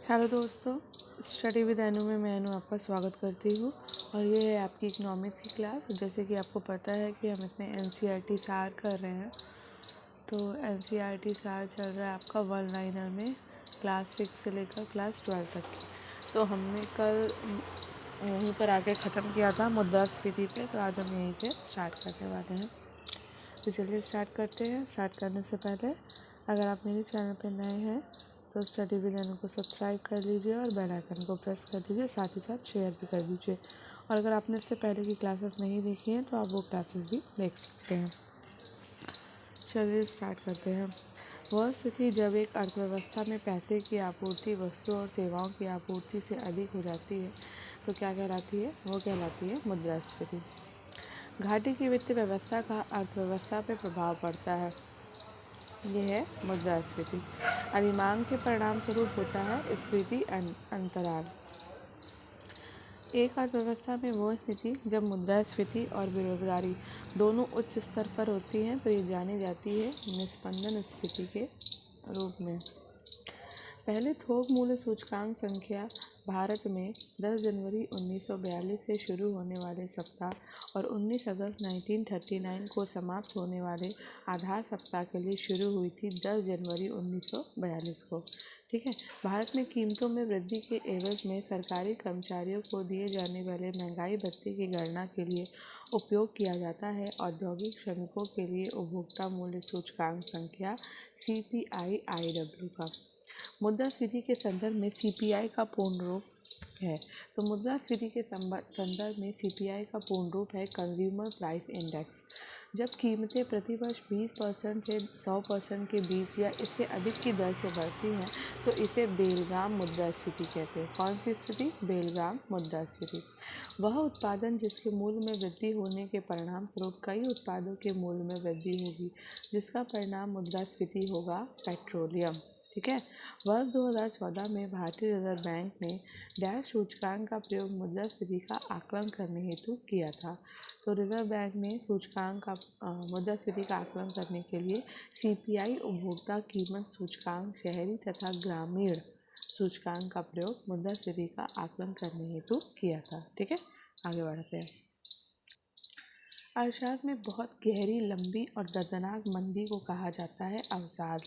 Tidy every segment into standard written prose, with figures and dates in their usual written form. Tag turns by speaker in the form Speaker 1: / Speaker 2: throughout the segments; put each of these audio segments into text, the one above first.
Speaker 1: Hello दोस्तों, study with अनु में मैं अनु आपका स्वागत करती हूँ। और ये है आपकी इकोनॉमिक्स की क्लास। जैसे कि आपको पता है कि हम इसमें एनसीईआरटी सार कर रहे हैं। तो एनसीईआरटी सार चल रहा है आपका वन लाइनर में क्लास 6 से लेकर क्लास 12 तक की। तो हमने कल यहीं पर आके ख़त्म किया था मुद्रास्फीति पे। तो आज हम यहीं से स्टार्ट करने वाले हैं। तो चलिए स्टार्ट करते हैं। स्टार्ट करने से पहले अगर आप मेरे चैनल पर नए हैं तो स्टडी विद अनु को सब्सक्राइब कर लीजिए और बेल आइकन को प्रेस कर दीजिए, साथ ही साथ शेयर भी कर दीजिए। और अगर आपने इससे पहले की क्लासेस नहीं देखी हैं तो आप वो क्लासेस भी देख सकते हैं। चलिए स्टार्ट करते हैं। वह स्थिति जब एक अर्थव्यवस्था में पैसे की आपूर्ति वस्तुओं और सेवाओं की आपूर्ति से अधिक हो जाती है तो क्या कहलाती है? वो कहलाती है मुद्रास्फीति। घाटे की वित्तीय व्यवस्था का अर्थव्यवस्था पर प्रभाव पड़ता है, यह है मुद्रास्फीति। अधिमांग के परिणाम स्वरूप होता है स्फीति अंतराल। एक अर्थव्यवस्था में वो स्थिति जब मुद्रास्फीति और बेरोजगारी दोनों उच्च स्तर पर होती हैं तो ये जानी जाती है निस्पंदन स्फीति के रूप में। पहले थोक मूल्य सूचकांक संख्या भारत में 10 जनवरी 1942 से शुरू होने वाले सप्ताह और 19 अगस्त 1939 को समाप्त होने वाले आधार सप्ताह के लिए शुरू हुई थी 10 जनवरी 1942 को। ठीक है। भारत में कीमतों में वृद्धि के एवज में सरकारी कर्मचारियों को दिए जाने वाले महंगाई भत्ते की गणना के लिए उपयोग किया जाता है औद्योगिक श्रमिकों के लिए उपभोक्ता मूल्य सूचकांक संख्या CPI-IW का। मुद्रास्फीति के संदर्भ में CPI का पूर्ण रूप है। तो मुद्रास्फीति के संदर्भ में CPI का पूर्ण रूप है कंज्यूमर प्राइस इंडेक्स। जब कीमतें प्रति वर्ष 20% से 100% के बीच या इससे अधिक की दर से बढ़ती हैं तो इसे बेलगाम मुद्रास्फीति कहते हैं। कौन सी स्थिति? बेलगाम मुद्रास्फीति। वह उत्पादन जिसके मूल्य में वृद्धि होने के परिणाम स्वरूप कई उत्पादों के मूल्य में वृद्धि होगी, जिसका परिणाम मुद्रास्फीति होगा पेट्रोलियम। ठीक है। वर्ष 2014 में भारतीय रिजर्व बैंक ने डैश सूचकांक का प्रयोग मुद्रास्फीति का आकलन करने हेतु किया था। तो रिजर्व बैंक ने सूचकांक का मुद्रास्फीति का आकलन करने के लिए CPI उपभोक्ता कीमत सूचकांक शहरी तथा ग्रामीण सूचकांक का प्रयोग मुद्रास्फीति का आकलन करने हेतु किया था। ठीक है, आगे बढ़ते हैं। अर्थशास्त्र में बहुत गहरी, लंबी और दर्दनाक मंदी को कहा जाता है अवसाद।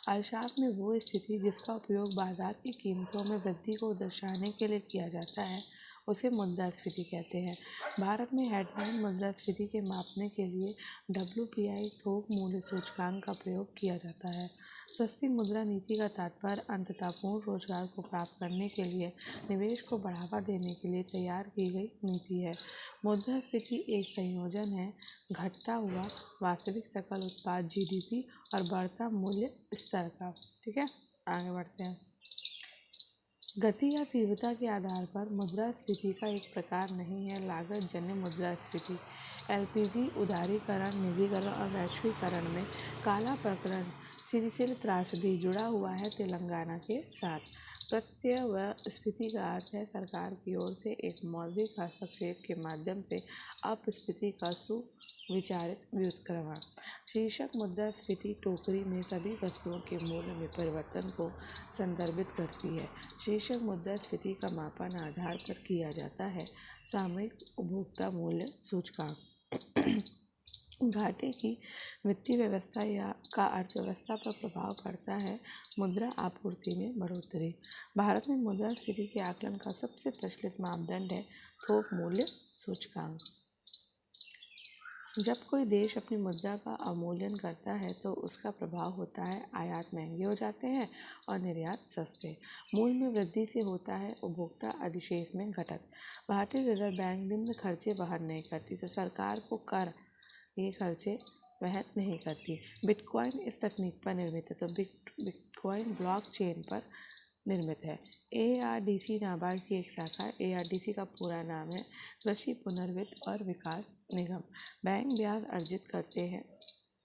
Speaker 1: अर्थशास्त्र में वो स्थिति जिसका उपयोग बाजार की कीमतों में वृद्धि को दर्शाने के लिए किया जाता है उसे मुद्रास्फीति कहते हैं। भारत में हेडलाइन मुद्रास्फीति के मापने के लिए WPI थोक मूल्य सूचकांक का प्रयोग किया जाता है। सस्ती मुद्रा नीति का तात्पर्य अंततः पूर्ण रोजगार को प्राप्त करने के लिए निवेश को बढ़ावा देने के लिए तैयार की गई नीति है। मुद्रास्फीति एक संयोजन है घटता हुआ वास्तविक सकल उत्पाद GDP और बढ़ता मूल्य स्तर का। ठीक है, आगे बढ़ते हैं। गति या तीव्रता के आधार पर मुद्रास्फीति का एक प्रकार नहीं है लागत जन्य मुद्रास्फीति। LPG, उदारीकरण, निजीकरण और वैश्वीकरण में काला प्रकरण सिरिसिल त्रासदी जुड़ा हुआ है तेलंगाना के साथ। प्रत्यय व स्फीति का अर्थ है सरकार की ओर से एक मौद्रिक हस्तक्षेप के माध्यम से अपस्फीति का सुविचारित व्युत्क्रमण। शीर्षक मुद्रास्फीति टोकरी में सभी वस्तुओं के मूल्य में परिवर्तन को संदर्भित करती है। शीर्षक मुद्रास्फीति का मापन आधार पर किया जाता है सामयिक उपभोक्ता मूल्य सूचकांक। घाटे की वित्तीय व्यवस्था का अर्थव्यवस्था पर प्रभाव पड़ता है मुद्रा आपूर्ति में बढ़ोतरी। भारत में मुद्रास्फीति के आकलन का सबसे प्रचलित मापदंड है थोक मूल्य सूचकांक। जब कोई देश अपनी मुद्रा का अवमूल्यन करता है तो उसका प्रभाव होता है आयात महंगे हो जाते हैं और निर्यात सस्ते। मूल्य में वृद्धि से होता है उपभोक्ता अधिशेष में घटत। भारतीय रिजर्व बैंक निम्न खर्चे वहन नहीं करती तो सरकार को कर ये खर्चे वहन नहीं करती। बिटकॉइन इस तकनीक पर निर्मित है। तो बिटकॉइन ब्लॉकचेन पर निर्मित है। ARDC नाबार्ड की एक शाखा है। ARDC का पूरा नाम है कृषि पुनर्वित्त और विकास निगम। बैंक ब्याज अर्जित करते हैं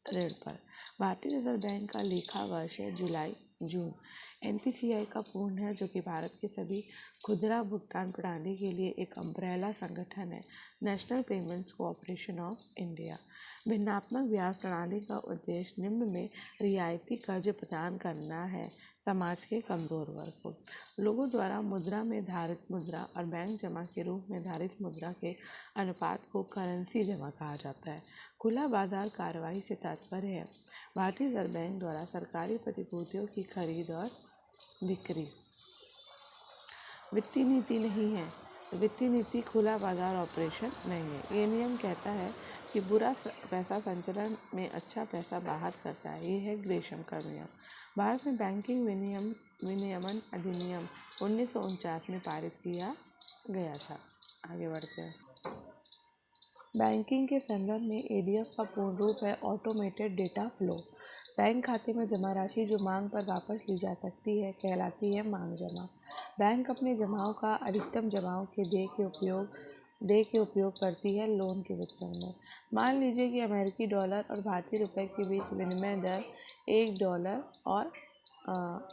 Speaker 1: ऋण पर। भारतीय रिजर्व बैंक का लेखा वर्ष है जुलाई जून। NPCI का पूर्ण है जो कि भारत के सभी खुदरा भुगतान प्रणाली के लिए एक अम्ब्रेला संगठन है, National Payments Corporation of India. भिन्नात्मक ब्याज प्रणाली का उद्देश्य निम्न में रियायती कर्ज प्रदान करना है। समाज के कमजोर वर्ग को लोगों द्वारा मुद्रा में धारित मुद्रा और बैंक जमा के रूप में धारित मुद्रा के अनुपात को करेंसी जमा कहा जाता है। खुला बाजार कार्रवाई से तात्पर्य है भारतीय रिजर्व बैंक द्वारा सरकारी प्रतिभूतियों की खरीद और बिक्री। वित्तीय नीति नहीं है। वित्तीय नीति खुला बाजार ऑपरेशन नहीं है। ये नियम कहता है कि बुरा पैसा संचलन में अच्छा पैसा बाहर करता है। ये है ग्रेशम का नियम। भारत में बैंकिंग विनियमन अधिनियम 1949 में पारित किया गया था। आगे बढ़ते हैं। बैंकिंग के संदर्भ में एडीएफ का पूर्ण रूप है ऑटोमेटेड डेटा फ्लो। बैंक खाते में जमा राशि जो मांग पर वापस ली जा सकती है कहलाती है मांग जमा। बैंक अपने जमाओं का अधिकतम जमाओं के दे के उपयोग करती है लोन के वितरण में। मान लीजिए कि अमेरिकी डॉलर और भारतीय रुपये के बीच विनिमय दर $1 और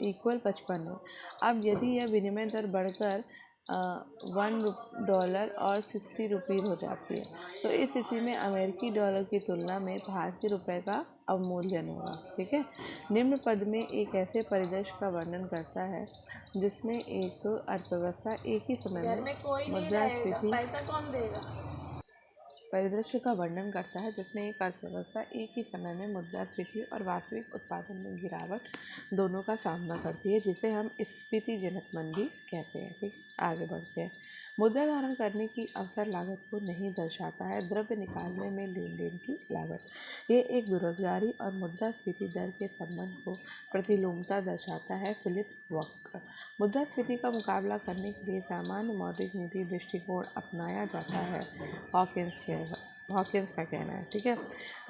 Speaker 1: =55 है। अब यदि यह विनिमय दर बढ़कर $1 और 60 रुपीज़ हो जाती है तो इस स्थिति में अमेरिकी डॉलर की तुलना में भारतीय रुपये का अवमूल्यन होगा। ठीक है। निम्न पद में एक ऐसे परिदृश्य का वर्णन करता है जिसमें एक तो अर्थव्यवस्था एक ही समय में मुद्रास्फीति परिदृश्य का वर्णन करता है जिसमें एक अर्थव्यवस्था एक ही समय में मुद्रास्फीति और वास्तविक उत्पादन में गिरावट दोनों का सामना करती है, जिसे हम स्फीतिजनक मंदी कहते हैं। ठीक, आगे बढ़ते हैं। मुद्रा धारण करने की अवसर लागत को नहीं दर्शाता है, द्रव्य निकालने में लेन देन की लागत। ये एक बेरोजगारी और मुद्रास्फीति दर के संबंध को प्रतिलोमता दर्शाता है। फिलिप वक्र। मुद्रास्फीति का मुकाबला करने के लिए सामान्य मौद्रिक नीति दृष्टिकोण अपनाया जाता है, हॉकिंस का कहना है। ठीक है।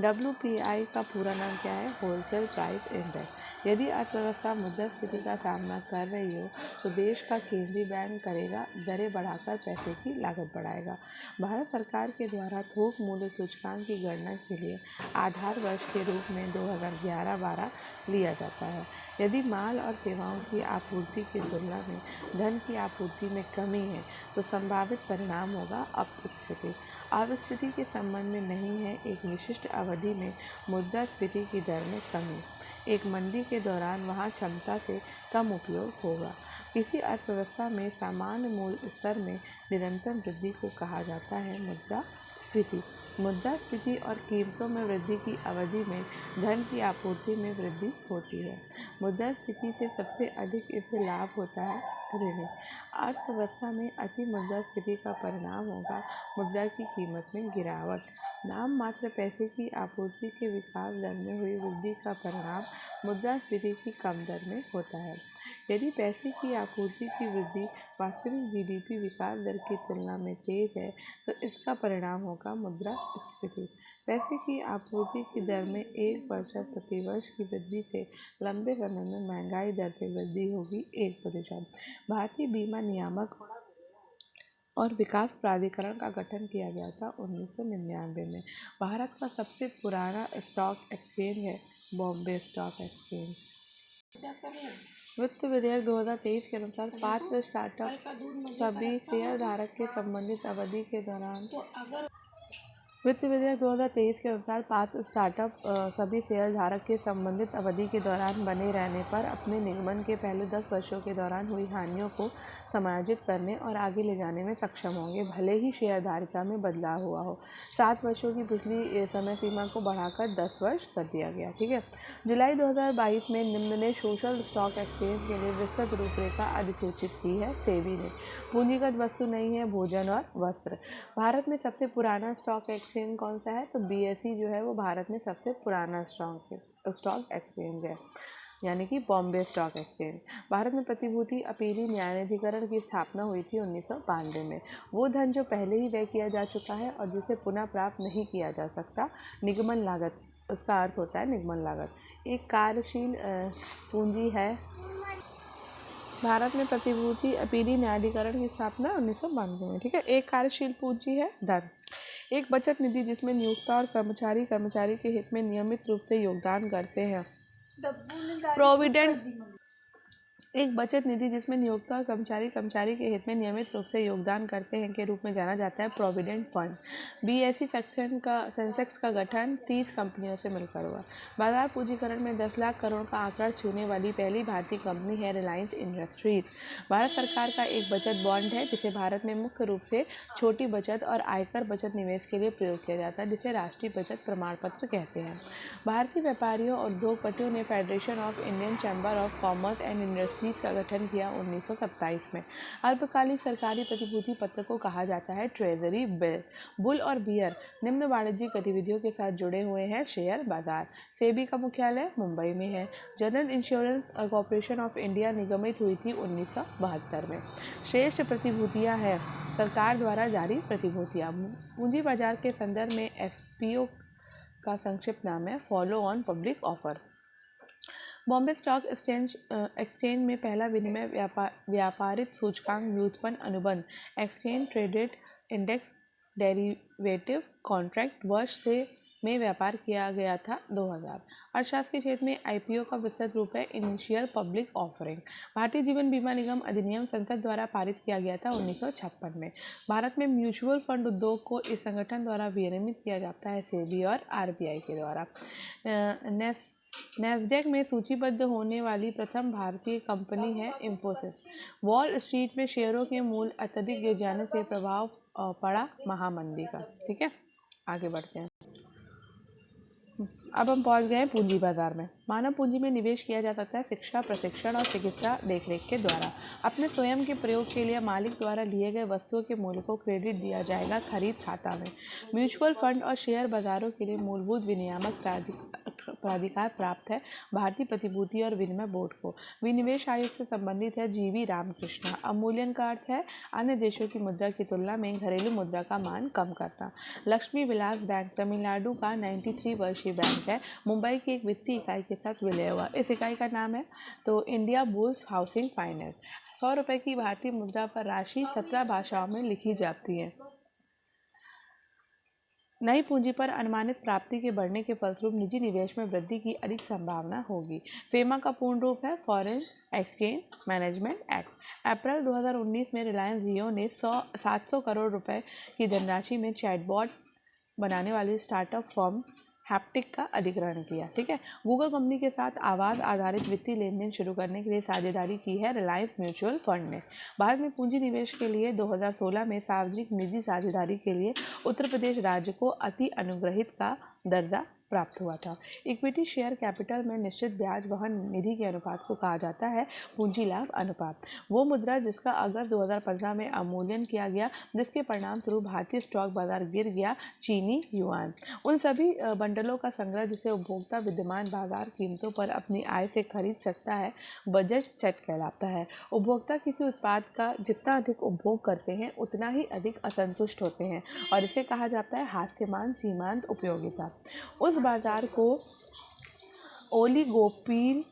Speaker 1: WPI का पूरा नाम क्या है? Wholesale price index. यदि अर्थव्यवस्था मुद्रास्फीति का सामना कर रही हो तो देश का केंद्रीय बैंक करेगा दरें बढ़ाकर पैसे की लागत बढ़ाएगा। भारत सरकार के द्वारा थोक मूल्य सूचकांक की गणना के लिए आधार वर्ष के रूप में 2011-12 लिया जाता है। यदि माल और सेवाओं की आपूर्ति की तुलना में धन की आपूर्ति में कमी है तो संभावित परिणाम होगा अपस्फीति। अपस्फीति के संबंध में नहीं है एक विशिष्ट अवधि में मुद्रास्फीति की दर में कमी। एक मंदी के दौरान वहाँ क्षमता से कम उपयोग होगा। किसी अर्थव्यवस्था में सामान्य मूल्य स्तर में निरंतर वृद्धि को कहा जाता है मुद्रास्फीति। मुद्रास्फीति और कीमतों में वृद्धि की अवधि में धन की आपूर्ति में वृद्धि होती है। मुद्रास्फीति से सबसे अधिक इससे लाभ होता है ऋणी अर्थव्यवस्था में। अति मुद्रास्फीति का परिणाम होगा मुद्रा की कीमत में गिरावट। नाम मात्र पैसे की आपूर्ति के विकास दर में हुई वृद्धि का परिणाम मुद्रास्फीति की कम दर में होता है। यदि पैसे की आपूर्ति की वृद्धि वास्तविक GDP विकास दर की तुलना में तेज है तो इसका परिणाम होगा मुद्रास्फीति। पैसे की आपूर्ति की दर में 1% प्रति वर्ष की वृद्धि से लंबे समय में महंगाई दर में वृद्धि होगी 1%। भारतीय बीमा नियामक और विकास प्राधिकरण का गठन किया गया था 1999 में। भारत का सबसे पुराना स्टॉक एक्सचेंज है बॉम्बे स्टॉक एक्सचेंज। वित्त विधेयक 2023 के अनुसार पात्र स्टार्टअप सभी शेयर धारक के संबंधित अवधि के दौरान वित्त विधेयक 2023 के अनुसार पात्र स्टार्टअप सभी शेयर धारक के संबंधित अवधि के दौरान बने रहने पर अपने निगमन के पहले 10 वर्षों के दौरान हुई हानियों को समायोजित करने और आगे ले जाने में सक्षम होंगे, भले ही शेयरधारिता में बदलाव हुआ हो। 7 वर्षों की पिछली समय सीमा को बढ़ाकर 10 वर्ष कर दिया गया। ठीक है। जुलाई 2022 में निम्न ने सोशल स्टॉक एक्सचेंज के लिए विस्तृत रूपरेखा अधिसूचित की है। सेबी ने पूंजीगत वस्तु नहीं है भोजन और वस्त्र। भारत में सबसे पुराना स्टॉक एक्सचेंज कौन सा है? तो BSE जो है वो भारत में सबसे पुराना स्टॉक एक्सचेंज है, यानी कि बॉम्बे स्टॉक एक्सचेंज। भारत में प्रतिभूति अपीली न्यायाधिकरण की स्थापना हुई थी 1992 में। वो धन जो पहले ही व्यय किया जा चुका है और जिसे पुनः प्राप्त नहीं किया जा सकता, निगमन लागत, उसका अर्थ होता है निगमन लागत। एक कार्यशील पूंजी है। भारत में प्रतिभूति अपीली न्यायाधिकरण की स्थापना 1992 में। ठीक है। एक कार्यशील पूंजी है धन। एक बचत निधि जिसमें नियोक्ता और कर्मचारी के हित में नियमित रूप से योगदान करते हैं। एक बचत निधि जिसमें नियोक्ता और कर्मचारी के हित में नियमित रूप से योगदान करते हैं के रूप में जाना जाता है प्रोविडेंट फंड। बीएसई सेंसेक्स का गठन 30 कंपनियों से मिलकर हुआ। बाजार पूंजीकरण में 10 लाख करोड़ का आंकड़ा छूने वाली पहली भारतीय कंपनी है रिलायंस इंडस्ट्रीज। भारत सरकार का एक बचत बॉन्ड है जिसे भारत में मुख्य रूप से छोटी बचत और आयकर बचत निवेश के लिए प्रयोग किया जाता है, जिसे राष्ट्रीय बचत प्रमाण पत्र कहते हैं। भारतीय व्यापारियों और उद्योगपतियों ने federation of Indian chamber of commerce and industries का गठन किया 1927 में। अल्पकालिक सरकारी प्रतिभूति पत्र को कहा जाता है ट्रेजरी बिल। बुल और बियर निम्न वाणिज्यिक गतिविधियों के साथ जुड़े हुए हैं शेयर बाजार। सेबी का मुख्यालय मुंबई में है। General insurance corporation of India निगमित हुई थी 1972 में। श्रेष्ठ प्रतिभूतियां हैं सरकार द्वारा जारी प्रतिभूतियां। पूंजी बाजार के संदर्भ में एफपीओ का संक्षिप्त नाम है follow on public offer. Bombay stock exchange में पहला विनिमय व्यापारित सूचकांक व्युत्पन्न अनुबंध exchange traded index derivative contract वर्ष से में व्यापार किया गया था 2000। अर्थशास्त्र के क्षेत्र में आईपीओ का विस्तृत रूप है initial public offering. Bharatiya Jeevan बीमा निगम अधिनियम संसद द्वारा पारित किया गया था 1956 में। भारत में म्यूचुअल फंड उद्योग को इस संगठन द्वारा विनियमित किया जाता है सेबी और आरबीआई के द्वारा। नैस्डैक में सूचीबद्ध होने वाली प्रथम भारतीय कंपनी है इंफोसिस। वॉल स्ट्रीट में शेयरों के मूल्य अत्यधिक गिर जाने से प्रभाव पड़ा महामंदी का। ठीक है, आगे बढ़ते हैं। अब हम पहुंच गए हैं पूंजी बाजार में। मानव पूंजी में निवेश किया जा सकता है शिक्षा, प्रशिक्षण और चिकित्सा देखरेख के द्वारा। अपने स्वयं के प्रयोग के लिए मालिक द्वारा लिए गए वस्तुओं के मूल्य को क्रेडिट दिया जाएगा खरीद खाता में। म्यूचुअल फंड और शेयर बाजारों के लिए मूलभूत विनियामक प्राधिकार प्राप्त है भारतीय प्रतिभूति और विनिमय बोर्ड को। विनिवेश आयोग से संबंधित है जीवी रामकृष्णा। अवमूल्यन का अर्थ है अन्य देशों की मुद्रा की तुलना में घरेलू मुद्रा का मान कम करना। लक्ष्मी विलास बैंक तमिलनाडु का 93 वर्षीय बैंक है। मुंबई की एक वित्तीय इकाई के साथ विलय हुआ। इस इकाई का नाम है तो इंडिया बुल्स हाउसिंग फाइनेंस। 100 रुपये की भारतीय मुद्रा पर राशि 17 भाषाओं में लिखी जाती है। नई पूंजी पर अनुमानित प्राप्ति के बढ़ने के फलस्वरूप निजी निवेश में वृद्धि की अधिक संभावना होगी। फेमा का पूर्ण रूप है फॉरेन एक्सचेंज मैनेजमेंट एक्ट। अप्रैल 2019 में रिलायंस जियो ने 700 करोड़ रुपए की धनराशि में चैटबॉट बनाने वाली स्टार्टअप फर्म हैप्टिक का अधिग्रहण किया। ठीक है, गूगल कंपनी के साथ आवाज़ आधारित वित्तीय लेन देन शुरू करने के लिए साझेदारी की है रिलायंस म्यूचुअल फंड ने। भारत में पूंजी निवेश के लिए 2016 में सार्वजनिक निजी साझेदारी के लिए उत्तर प्रदेश राज्य को अति अनुग्रहित का दर्जा प्राप्त हुआ था। इक्विटी शेयर कैपिटल में निश्चित ब्याज वहन निधि के अनुपात को कहा जाता है पूंजी लाभ अनुपात। वो मुद्रा जिसका अगस्त 2015 में अवमूल्यन किया गया, जिसके परिणाम स्वरूप भारतीय स्टॉक बाजार गिर गया, चीनी युआन। उन सभी बंडलों का संग्रह जिसे उपभोक्ता विद्यमान बाजार कीमतों पर अपनी आय से खरीद सकता है, बजट सेट कहलाता है। उपभोक्ता किसी उत्पाद का जितना अधिक उपभोग करते हैं उतना ही अधिक असंतुष्ट होते हैं और इसे कहा जाता है हास्यमान सीमांत उपयोगिता। उस बाजार को ओलिगोपोली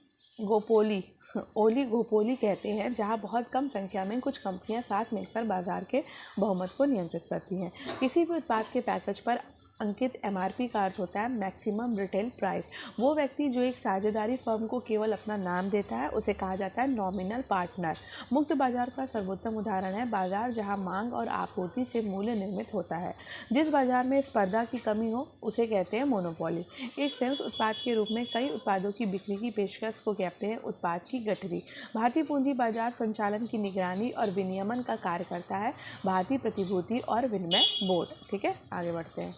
Speaker 1: कहते हैं, जहां बहुत कम संख्या में कुछ कंपनियां साथ मिलकर बाजार के बहुमत को नियंत्रित करती हैं। किसी भी उत्पाद के पैकेज पर अंकित एमआरपी का अर्थ होता है मैक्सिमम रिटेल प्राइस। वो व्यक्ति जो एक साझेदारी फर्म को केवल अपना नाम देता है उसे कहा जाता है नॉमिनल पार्टनर। मुक्त बाजार का सर्वोत्तम उदाहरण है बाजार जहां मांग और आपूर्ति से मूल्य निर्मित होता है। जिस बाजार में स्पर्धा की कमी हो उसे कहते हैं मोनोपोली। एक संयुक्त उत्पाद के रूप में कई उत्पादों की बिक्री की पेशकश को कहते हैं उत्पाद की गठरी। भारतीय पूंजी बाजार संचालन की निगरानी और विनियमन का कार्य करता है भारतीय प्रतिभूति और विनिमय बोर्ड। ठीक है, आगे बढ़ते हैं।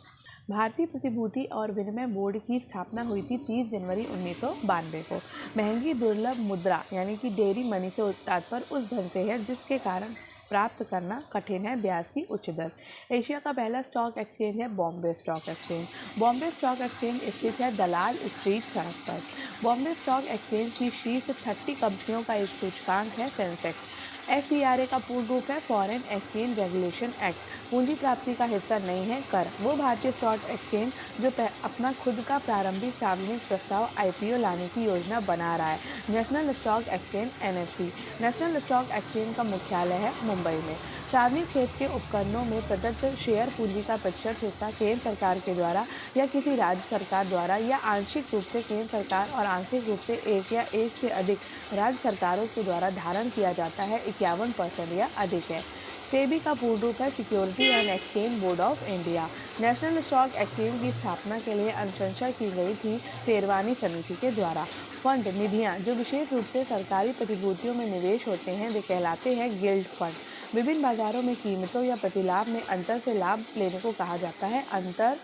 Speaker 1: भारतीय प्रतिभूति और विनिमय बोर्ड की स्थापना हुई थी 30 जनवरी 1992 को। महंगी दुर्लभ मुद्रा यानी कि डेयरी मनी से तात्पर्य उस धन से है जिसके कारण प्राप्त करना कठिन है ब्याज की उच्च दर। एशिया का पहला स्टॉक एक्सचेंज है Bombay stock exchange. Bombay stock exchange स्थित है दलाल स्ट्रीट सड़क पर। बॉम्बे स्टॉक एक्सचेंज की शीर्ष 30 कंपनियों का एक सूचकांक है सेंसेक्स। FERA का पूर्ण रूप है फॉरेन एक्सचेंज रेगुलेशन एक्ट। पूंजी प्राप्ति का हिस्सा नहीं है कर। वो भारतीय स्टॉक एक्सचेंज जो अपना खुद का प्रारंभिक सार्वजनिक प्रस्ताव IPO लाने की योजना बना रहा है। National stock exchange NSE। National stock exchange का मुख्यालय है मुंबई में। सार्वजनिक क्षेत्र के उपकरणों में प्रदत्त शेयर पूंजी का प्रतिशत हिस्सा केंद्र सरकार के द्वारा या किसी राज्य सरकार द्वारा या आंशिक रूप से केंद्र सरकार और आंशिक रूप से एक या एक से अधिक राज्य सरकारों के द्वारा धारण किया जाता है 51% या अधिक है। सेबी का पूर्ण रूप है security and exchange board of India. National stock exchange की स्थापना के लिए अनुशंसा की गई थी शेरवानी समिति के द्वारा। फंड निधियां जो विशेष रूप से सरकारी प्रतिभूतियों में निवेश होते हैं वे कहलाते हैं गिल्ड फंड। विभिन्न बाजारों में कीमतों या प्रतिलाभ में अंतर से लाभ लेने को कहा जाता है अंतर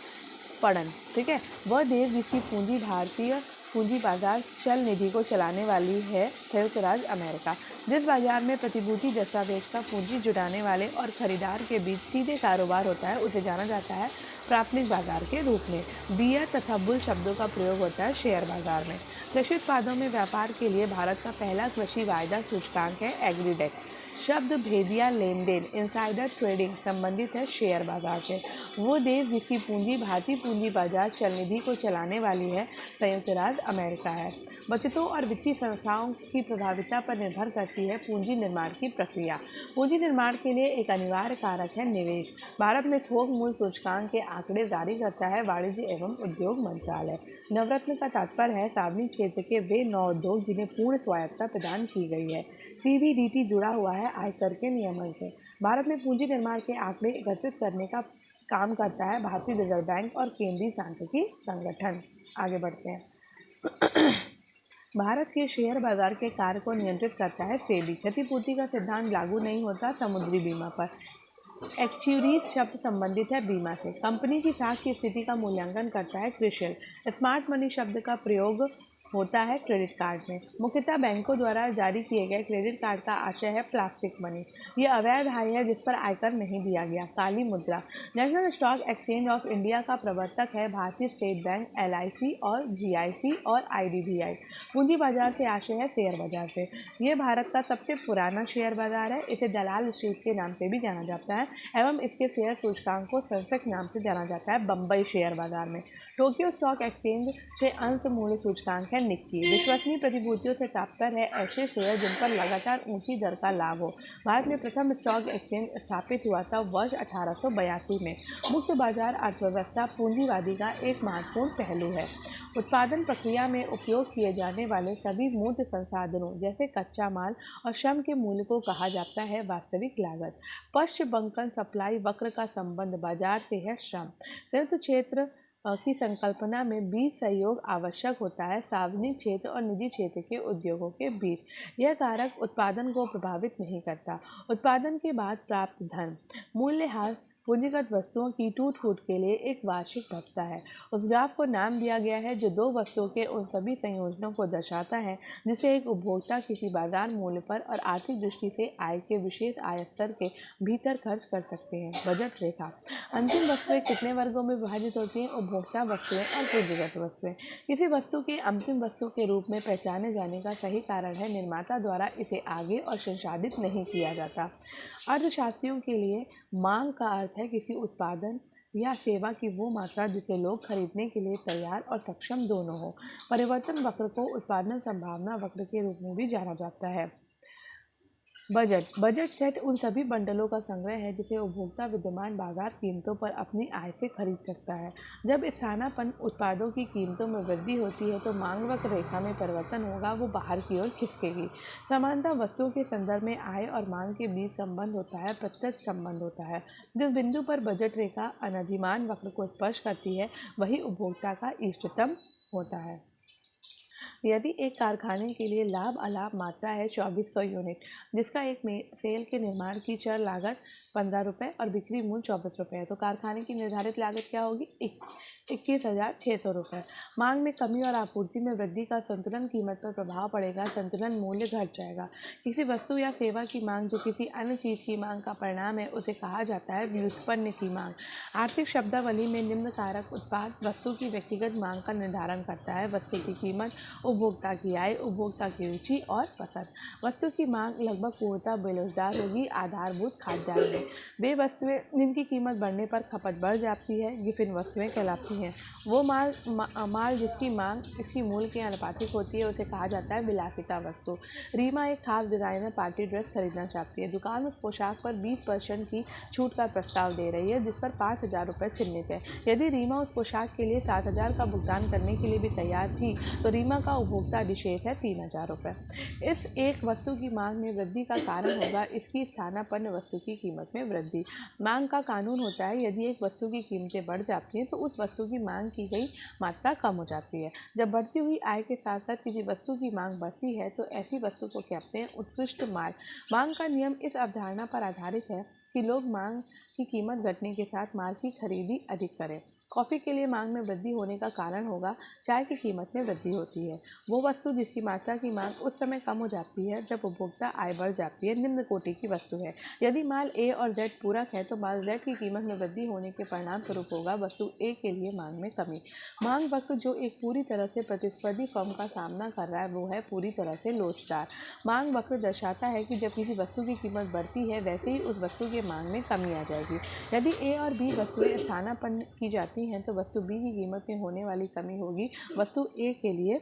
Speaker 1: पड़न। ठीक है, वह देश जिसकी पूंजी भारतीय पूंजी बाजार चल निधि को चलाने वाली है संयुक्त राज्य अमेरिका। जिस बाजार में प्रतिभूति दस्तावेज का पूंजी जुटाने वाले और खरीदार के बीच सीधे कारोबार होता है उसे जाना जाता है प्राथमिक बाजार के रूप में। बियर तथा बुल शब्दों का प्रयोग होता है शेयर बाजार में। कृषि उत्पादों में व्यापार के लिए भारत का पहला कृषि वायदा सूचकांक है एग्रीडेक्स। शब्द भेदिया लेन देन इनसाइडर ट्रेडिंग संबंधित है शेयर बाजार से। वो देश जिसकी पूंजी भारतीय पूंजी बाजार चल निधि को चलाने वाली है संयुक्त राज्य अमेरिका है। बचतों और वित्तीय संस्थाओं की प्रभाविता पर निर्भर करती है पूंजी निर्माण की प्रक्रिया। पूंजी निर्माण के लिए एक अनिवार्य कारक है निवेश। भारत में थोक मूल्य सूचकांक के आंकड़े जारी करता है वाणिज्य एवं उद्योग मंत्रालय। नवरत्न का तात्पर्य है सार्वजनिक क्षेत्र के वे 9 उद्योग जिन्हें पूर्ण स्वायत्तता प्रदान की गई है। सीबीडीटी जुड़ा हुआ है आयकर के नियमन से। भारत में पूंजी निर्माण के आंकड़े एकत्रित करने का काम करता है भारतीय रिजर्व बैंक और केंद्रीय सांख्यिकी संगठन। आगे बढ़ते हैं। भारत के शेयर बाजार के कार्य को नियंत्रित करता है सेबी। क्षतिपूर्ति का सिद्धांत लागू नहीं होता समुद्री बीमा पर। एक्चुरीज शब्द संबंधित है बीमा से। कंपनी की साख की स्थिति का मूल्यांकन करता है क्रिशियल। स्मार्ट मनी शब्द का प्रयोग होता है क्रेडिट कार्ड में। मुख्यतः बैंकों द्वारा जारी किए गए क्रेडिट कार्ड का आशय है प्लास्टिक मनी। ये अवैध आय है जिस पर आयकर नहीं दिया गया। काली मुद्रा। National stock exchange of India का प्रवर्तक है भारतीय स्टेट बैंक, LIC और GIC और IDBI। पूंजी बाजार से आशय है शेयर बाजार से। ये भारत का सबसे पुराना शेयर बाजार है। इसे दलाल स्ट्रीट के नाम से भी जाना जाता है एवं इसके शेयर सूचकांक को सेंसेक्स नाम से जाना जाता है बम्बई शेयर बाजार में। टोक्यो स्टॉक एक्सचेंज से अंश मूल्य सूचकांक है निक्की। विश्वसनीय प्रतिभूतियों से तात्पर्य है ऐसे शेयर जिन पर लगातार ऊंची दर का लाभ हो। भारत में प्रथम स्टॉक एक्सचेंज स्थापित हुआ था वर्ष 1882 में। मुक्त बाजार अर्थव्यवस्था पूंजीवादी का एक महत्वपूर्ण पहलू है। उत्पादन प्रक्रिया में उपयोग किए जाने वाले सभी मूर्त संसाधनों जैसे कच्चा माल और श्रम के मूल्य को कहा जाता है वास्तविक लागत। पश्च बंकन सप्लाई वक्र का संबंध बाजार से है श्रम। संयुक्त क्षेत्र की संकल्पना में बीच सहयोग आवश्यक होता है सार्वजनिक क्षेत्र और निजी क्षेत्र के उद्योगों के बीच। यह कारक उत्पादन को प्रभावित नहीं करता। उत्पादन के बाद प्राप्त धन मूल्यह्रास पूंजीगत वस्तुओं की टूट फूट के लिए एक वार्षिक भत्ता है। उस ग्राफ को नाम दिया गया है जो दो वस्तुओं के उन सभी संयोजनों को दर्शाता है जिसे एक उपभोक्ता किसी बाजार मूल्य पर और आर्थिक दृष्टि से आय के विशेष आय स्तर के भीतर खर्च कर सकते हैं। बजट रेखा। अंतिम वस्तुएं कितने वर्गों में विभाजित होती हैं? उपभोक्ता वस्तुएं और पूंजीगत वस्तुएं। किसी वस्तु के अंतिम वस्तु के रूप में पहचाने जाने का सही कारण है निर्माता द्वारा इसे आगे और संसाधित नहीं किया जाता। अर्थशास्त्रियों के लिए मांग का अर्थ है किसी उत्पादन या सेवा की वो मात्रा जिसे लोग खरीदने के लिए तैयार और सक्षम दोनों हो। परिवर्तन वक्र को उत्पादन संभावना वक्र के रूप में भी जाना जाता है। बजट सेट उन सभी बंडलों का संग्रह है जिसे उपभोक्ता विद्यमान बाजार कीमतों पर अपनी आय से खरीद सकता है। जब स्थानापन्न उत्पादों की कीमतों में वृद्धि होती है तो मांग वक्र रेखा में परिवर्तन होगा, वो बाहर की ओर खिसकेगी। समानता वस्तुओं के संदर्भ में आय और मांग के बीच संबंध होता है, प्रत्यक्ष संबंध होता है। जिस बिंदु पर बजट रेखा अनधिमान वक्र को स्पर्श करती है वही उपभोक्ता का इष्टतम होता है। यदि एक कारखाने के लिए लाभ अलाभ मात्रा है 2400 यूनिट, जिसका एक सेल के निर्माण की चर लागत 15 रुपये और बिक्री मूल्य 24 रुपये है, तो कारखाने की निर्धारित लागत क्या होगी? 21,600 रुपये। मांग में कमी और आपूर्ति में वृद्धि का संतुलन कीमत पर प्रभाव पड़ेगा, संतुलन मूल्य घट जाएगा। किसी वस्तु या सेवा की मांग जो किसी अन्य चीज़ की मांग का परिणाम है उसे कहा जाता है व्युत्पन्न की मांग। आर्थिक शब्दावली में निम्न कारक उत्पाद वस्तु की व्यक्तिगत मांग का निर्धारण करता है। वस्तु की कीमत उपभोक्ता की आय, उपभोक्ता की रुचि और पसंद। वस्तु की मांग लगभग पूर्णतः बेरोजगार होगी आधारभूत खाद्यान्न में। वे वस्तुएं जिनकी कीमत बढ़ने पर खपत बढ़ जाती है गिफिन वस्तुएं कहलाती हैं। वो माल जिसकी मांग इसकी मूल्य के अनुपातिक होती है उसे कहा जाता है विलासिता वस्तु। रीमा एक खास डिजाइनर पार्टी ड्रेस खरीदना चाहती है। दुकान उस पोशाक पर 20% की छूट का प्रस्ताव दे रही है जिस पर 5,000 रुपये चिन्हित है। यदि रीमा उस पोशाक के लिए 7,000 का भुगतान करने के लिए भी तैयार थी तो रीमा का उपभोक्ता अधिशेष है 3,000 रुपये। इस एक वस्तु की मांग में वृद्धि का कारण होगा इसकी स्थानापन्न वस्तु की कीमत में वृद्धि। मांग का कानून होता है यदि एक वस्तु की कीमतें बढ़ जाती हैं तो उस वस्तु की मांग की गई मात्रा कम हो जाती है। जब बढ़ती हुई आय के साथ साथ किसी वस्तु की मांग बढ़ती है तो ऐसी वस्तु को कहते हैं उत्कृष्ट माल। मांग का नियम इस अवधारणा पर आधारित है कि लोग मांग की कीमत घटने के साथ माल की खरीदी अधिक करें। कॉफ़ी के लिए मांग में वृद्धि होने का कारण होगा चाय की कीमत में वृद्धि होती है। वो वस्तु जिसकी मात्रा की मांग उस समय कम हो जाती है जब उपभोक्ता आय बढ़ जाती है निम्न कोटि की वस्तु है। यदि माल ए और जेड पूरक है तो माल जेड की कीमत में वृद्धि होने के परिणाम स्वरूप होगा वस्तु ए के लिए मांग में कमी। मांग वक्र जो एक पूरी तरह से प्रतिस्पर्धी फर्म का सामना कर रहा है वो है पूरी तरह से लोचदार। मांग वक्र दर्शाता है कि जब किसी वस्तु की कीमत बढ़ती है वैसे ही उस वस्तु के मांग में कमी आ जाएगी। यदि ए और बी वस्तुएं स्थानापन्न की जाती हैं तो वस्तु बी की कीमत में होने वाली कमी होगी वस्तु ए के लिए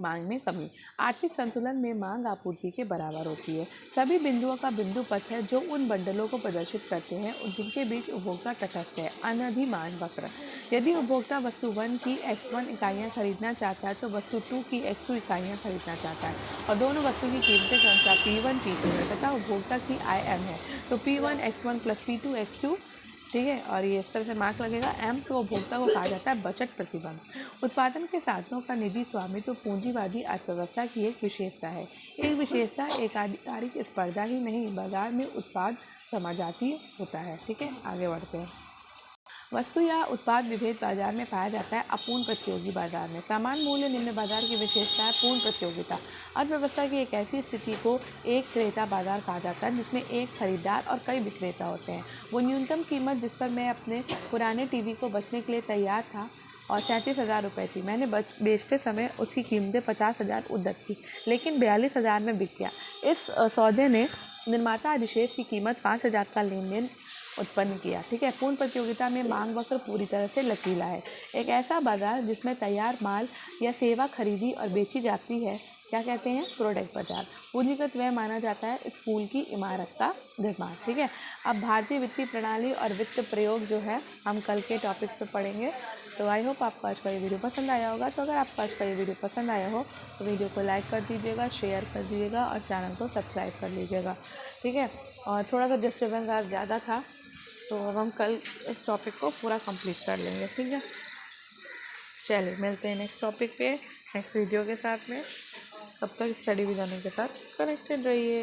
Speaker 1: मांग में कमी। आर्थिक संतुलन में मांग आपूर्ति के बराबर होती है। सभी बिंदुओं का बिंदु पथ है जो उन बंडलों को प्रदर्शित करते हैं जिनके बीच उपभोक्ता तटस्थ है। अनधिमान वक्र। यदि उपभोक्ता वस्तु 1 की x1 इकाइयाँ खरीदना चाहता है तो वस्तु 2 की x2 इकाइयाँ खरीदना चाहता है और दोनों वस्तु की कीमतें क्रमशः P1 P2 है तथा उपभोक्ता की आय M है तो P1 x1 + P2 x2, ठीक है। और ये इस तरह से मार्क लगेगा। एम तो उपभोक्ता को कहा जाता है बचत प्रतिबंध। उत्पादन के साधनों का निजी स्वामित्व पूंजीवादी अर्थव्यवस्था की एक विशेषता है। एक विशेषता एक आधिकारिक स्पर्धा ही नहीं बाजार में उत्पाद समाजातीय होता है। ठीक है, आगे बढ़ते हैं। वस्तु या उत्पाद विभेद बाजार में पाया जाता है अपूर्ण प्रतियोगी बाजार में। समान मूल्य निम्न बाजार की विशेषता है पूर्ण प्रतियोगिता। अर्थव्यवस्था की एक ऐसी स्थिति को एक क्रेता बाजार कहा जाता है जिसमें एक खरीदार और कई विक्रेता होते हैं। वो न्यूनतम कीमत जिस पर मैं अपने पुराने टीवी को बेचने के लिए तैयार था और 37,000 रुपये थी। मैंने बेचते समय उसकी कीमतें 50,000 उद्धत की लेकिन 42,000 में बिक गया। इस सौदे ने निर्माता अधिशेष की कीमत 5,000 का लेन देन उत्पन्न किया। ठीक है। पूर्ण प्रतियोगिता में मांग वक्र पूरी तरह से लचीला है। एक ऐसा बाजार जिसमें तैयार माल या सेवा खरीदी और बेची जाती है क्या कहते हैं? प्रोडक्ट बाजार। पूंजीगत व्यय माना जाता है स्कूल की इमारत का निर्माण। ठीक है। अब भारतीय वित्तीय प्रणाली और वित्त प्रयोग जो है हम कल के टॉपिक पे पढ़ेंगे। तो आई होप आपको आज का ये वीडियो पसंद आया होगा। तो अगर आपको आज का ये वीडियो पसंद आया हो तो वीडियो को लाइक कर दीजिएगा, शेयर कर दीजिएगा और चैनल को सब्सक्राइब कर लीजिएगा। ठीक है। और थोड़ा सा डिस्टर्बेंस आज ज़्यादा था तो अब हम कल इस टॉपिक को पूरा कंप्लीट कर लेंगे। ठीक है, चलिए मिलते हैं नेक्स्ट टॉपिक पे नेक्स्ट वीडियो के साथ में। तब तक स्टडी विद अनु के साथ कनेक्टेड रहिए।